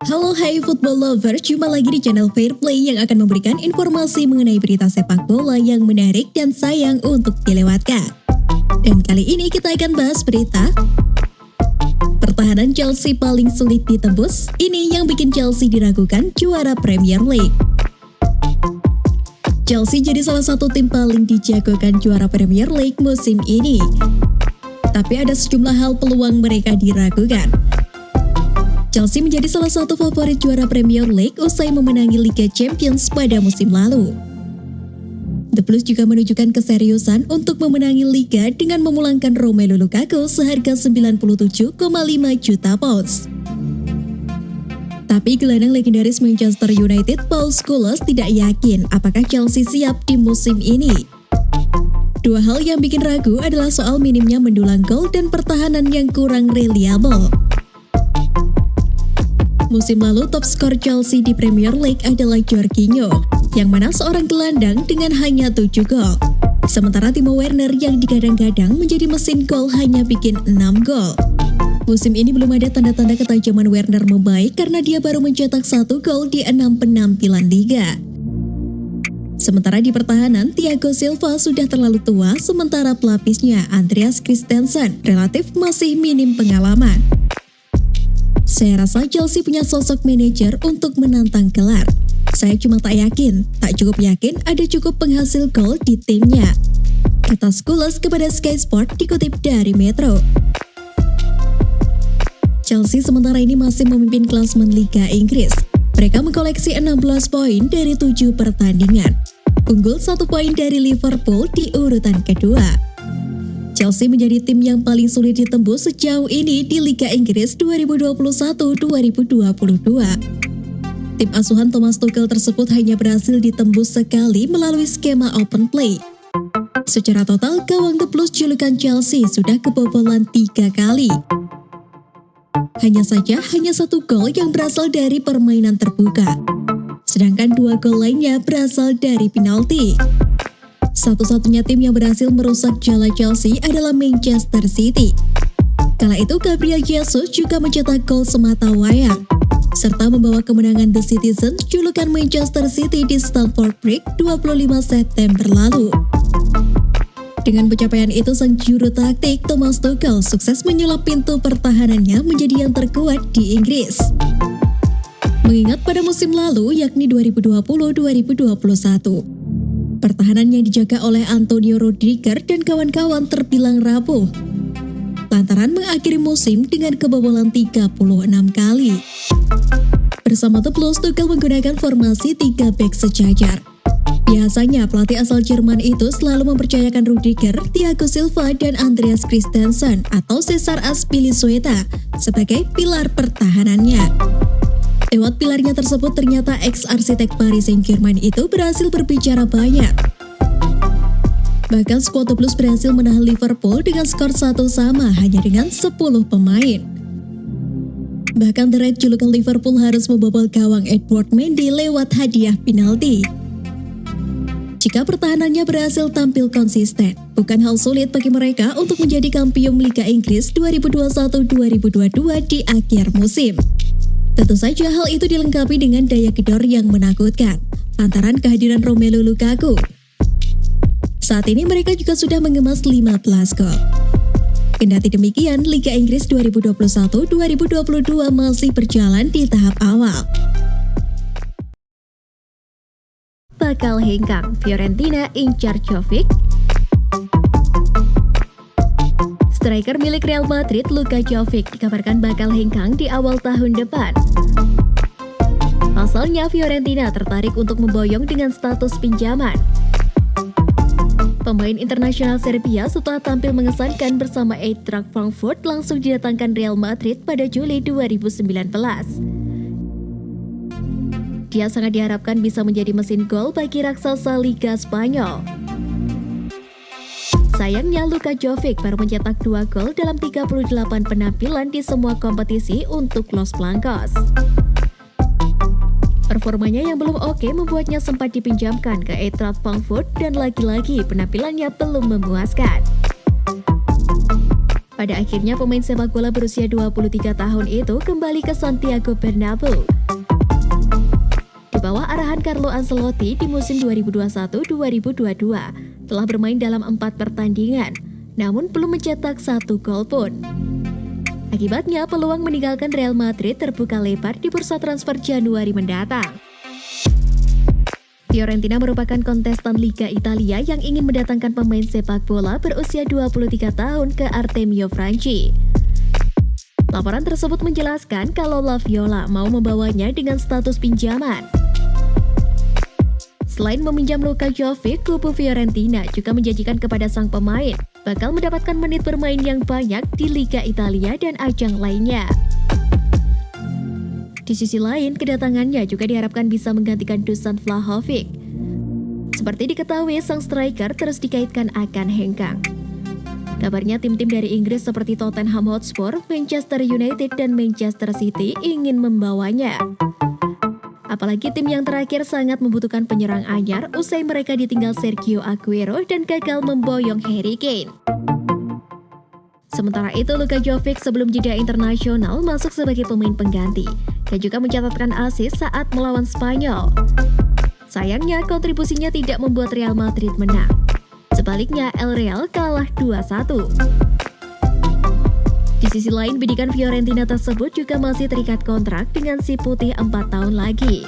Halo hai football lover, jumpa lagi di channel Fair Play yang akan memberikan informasi mengenai berita sepak bola yang menarik dan sayang untuk dilewatkan. Dan kali ini kita akan bahas berita pertahanan Chelsea paling sulit ditembus, ini yang bikin Chelsea diragukan juara Premier League. Chelsea jadi salah satu tim paling dijagokan juara Premier League musim ini. Tapi ada sejumlah hal peluang mereka diragukan. Chelsea menjadi salah satu favorit juara Premier League usai memenangi Liga Champions pada musim lalu. The Blues juga menunjukkan keseriusan untuk memenangi Liga dengan memulangkan Romelu Lukaku seharga 97,5 juta pounds. Tapi gelandang legendaris Manchester United Paul Scholes tidak yakin apakah Chelsea siap di musim ini. Dua hal yang bikin ragu adalah soal minimnya mendulang gol dan pertahanan yang kurang reliable. Musim lalu top skor Chelsea di Premier League adalah Jorginho, yang mana seorang gelandang dengan hanya 7 gol. Sementara Timo Werner yang digadang-gadang menjadi mesin gol hanya bikin 6 gol. Musim ini belum ada tanda-tanda ketajaman Werner membaik karena dia baru mencetak 1 gol di 6 penampilan liga. Sementara di pertahanan, Thiago Silva sudah terlalu tua, sementara pelapisnya Andreas Christensen relatif masih minim pengalaman. Saya rasa Chelsea punya sosok manajer untuk menantang gelar. Saya cuma tak cukup yakin ada cukup penghasil gol di timnya, kata Scholes kepada Sky Sport dikutip dari Metro. Chelsea sementara ini masih memimpin klasemen Liga Inggris. Mereka mengkoleksi 16 poin dari 7 pertandingan. Unggul 1 poin dari Liverpool di urutan kedua. Chelsea menjadi tim yang paling sulit ditembus sejauh ini di Liga Inggris 2021-2022. Tim asuhan Thomas Tuchel tersebut hanya berhasil ditembus sekali melalui skema open play. Secara total, gawang The Blues julukan Chelsea sudah kebobolan 3 kali. Hanya 1 gol yang berasal dari permainan terbuka. Sedangkan 2 gol lainnya berasal dari penalti. Satu-satunya tim yang berhasil merusak jala Chelsea adalah Manchester City. Kala itu Gabriel Jesus juga mencetak gol semata wayang, serta membawa kemenangan The Citizens julukan Manchester City di Stamford Bridge 25 September lalu. Dengan pencapaian itu, sang juru taktik Thomas Tuchel sukses menyulap pintu pertahanannya menjadi yang terkuat di Inggris. Mengingat pada musim lalu, yakni 2020-2021, pertahanan yang dijaga oleh Antonio Rudiger dan kawan-kawan terbilang rapuh, lantaran mengakhiri musim dengan kebobolan 36 kali. Bersama The Blues, Tuchel menggunakan formasi 3 bek sejajar. Biasanya pelatih asal Jerman itu selalu mempercayakan Rudiger, Thiago Silva, dan Andreas Christensen atau Cesar Azpilicueta sebagai pilar pertahanannya. Lewat pilarnya tersebut, ternyata ex-arsitek Paris Saint-Germain itu berhasil berbicara banyak. Bahkan skuad The Blues berhasil menahan Liverpool dengan skor 1-1 hanya dengan 10 pemain. Bahkan The Red julukan Liverpool harus membobol gawang Edward Mendy lewat hadiah penalti. Jika pertahanannya berhasil tampil konsisten, bukan hal sulit bagi mereka untuk menjadi kampiun Liga Inggris 2021-2022 di akhir musim. Tentu saja hal itu dilengkapi dengan daya gedor yang menakutkan, lantaran kehadiran Romelu Lukaku. Saat ini mereka juga sudah mengemas 15 gol. Kendati demikian, Liga Inggris 2021-2022 masih berjalan di tahap awal. Bakal hengkang, Fiorentina incar Jovic. Striker milik Real Madrid, Luka Jovic, dikabarkan bakal hengkang di awal tahun depan. Pasalnya, Fiorentina tertarik untuk memboyong dengan status pinjaman. Pemain internasional Serbia setelah tampil mengesankan bersama Eintracht Frankfurt langsung didatangkan Real Madrid pada Juli 2019. Dia sangat diharapkan bisa menjadi mesin gol bagi raksasa Liga Spanyol. Sayangnya, Luka Jovic baru mencetak 2 gol dalam 38 penampilan di semua kompetisi untuk Los Blancos. Performanya yang belum oke membuatnya sempat dipinjamkan ke Eintracht Frankfurt dan lagi-lagi penampilannya belum memuaskan. Pada akhirnya pemain sepak bola berusia 23 tahun itu kembali ke Santiago Bernabeu. Di bawah arahan Carlo Ancelotti di musim 2021-2022 telah bermain dalam 4 pertandingan, namun belum mencetak 1 gol pun. Akibatnya peluang meninggalkan Real Madrid terbuka lebar di bursa transfer Januari mendatang. Fiorentina merupakan kontestan Liga Italia yang ingin mendatangkan pemain sepak bola berusia 23 tahun ke Artemio Franchi. Laporan tersebut menjelaskan kalau La Viola mau membawanya dengan status pinjaman. Selain meminjam Luka Jovic, kubu Fiorentina juga menjanjikan kepada sang pemain bakal mendapatkan menit bermain yang banyak di Liga Italia dan ajang lainnya. Di sisi lain, kedatangannya juga diharapkan bisa menggantikan Dusan Vlahovic. Seperti diketahui, sang striker terus dikaitkan akan hengkang. Kabarnya tim-tim dari Inggris seperti Tottenham Hotspur, Manchester United, dan Manchester City ingin membawanya. Apalagi tim yang terakhir sangat membutuhkan penyerang anyar usai mereka ditinggal Sergio Aguero dan gagal memboyong Harry Kane. Sementara itu, Luka Jovic sebelum jeda internasional masuk sebagai pemain pengganti dan juga mencatatkan assist saat melawan Spanyol. Sayangnya, kontribusinya tidak membuat Real Madrid menang. Sebaliknya, El Real kalah 2-1. Di sisi lain, bidikan Fiorentina tersebut juga masih terikat kontrak dengan si putih 4 tahun lagi.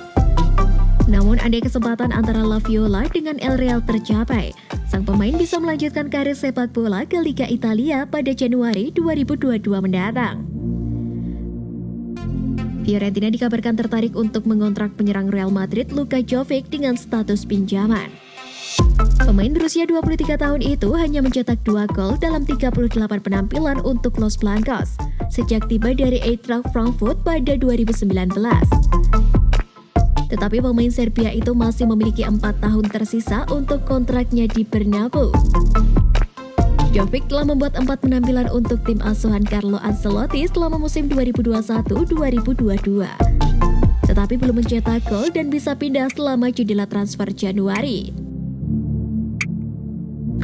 Namun, andai kesempatan antara La Viola dengan El Real tercapai, sang pemain bisa melanjutkan karir sepak bola ke Liga Italia pada Januari 2022 mendatang. Fiorentina dikabarkan tertarik untuk mengontrak penyerang Real Madrid Luka Jovic dengan status pinjaman. Pemain berusia 23 tahun itu hanya mencetak 2 gol dalam 38 penampilan untuk Los Blancos sejak tiba dari Eintracht Frankfurt pada 2019. Tetapi pemain Serbia itu masih memiliki 4 tahun tersisa untuk kontraknya di Bernabeu. Jovic telah membuat 4 penampilan untuk tim asuhan Carlo Ancelotti selama musim 2021-2022. Tetapi belum mencetak gol dan bisa pindah selama jendela transfer Januari.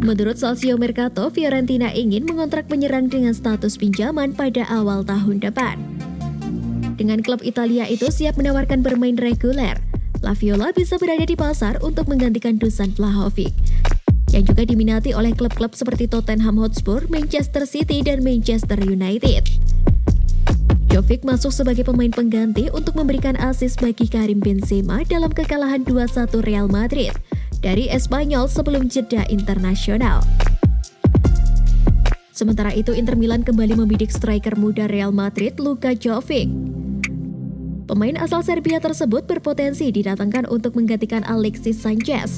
Menurut Calcio Mercato, Fiorentina ingin mengontrak penyerang dengan status pinjaman pada awal tahun depan. Dengan klub Italia itu siap menawarkan bermain reguler, La Viola bisa berada di pasar untuk menggantikan Dusan Vlahovic, yang juga diminati oleh klub-klub seperti Tottenham Hotspur, Manchester City, dan Manchester United. Jovic masuk sebagai pemain pengganti untuk memberikan assist bagi Karim Benzema dalam kekalahan 2-1 Real Madrid dari Espanyol sebelum jeda internasional. Sementara itu, Inter Milan kembali membidik striker muda Real Madrid Luka Jovic. Pemain asal Serbia tersebut berpotensi didatangkan untuk menggantikan Alexis Sanchez.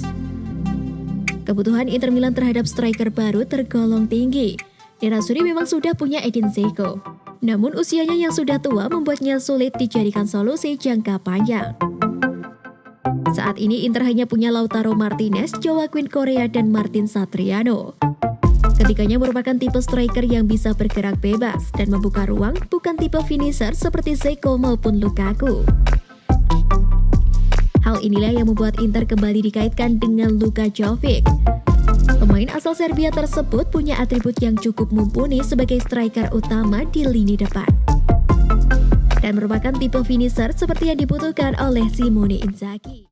Kebutuhan Inter Milan terhadap striker baru tergolong tinggi. Nerazzurri memang sudah punya Edin Dzeko, namun usianya yang sudah tua membuatnya sulit dijadikan solusi jangka panjang. Saat ini Inter hanya punya Lautaro Martinez, Joaquin Correa, dan Martin Satriano. Ketiganya merupakan tipe striker yang bisa bergerak bebas dan membuka ruang, bukan tipe finisher seperti Dzeko maupun Lukaku. Hal inilah yang membuat Inter kembali dikaitkan dengan Luka Jovic. Pemain asal Serbia tersebut punya atribut yang cukup mumpuni sebagai striker utama di lini depan dan merupakan tipe finisher seperti yang dibutuhkan oleh Simone Inzaghi.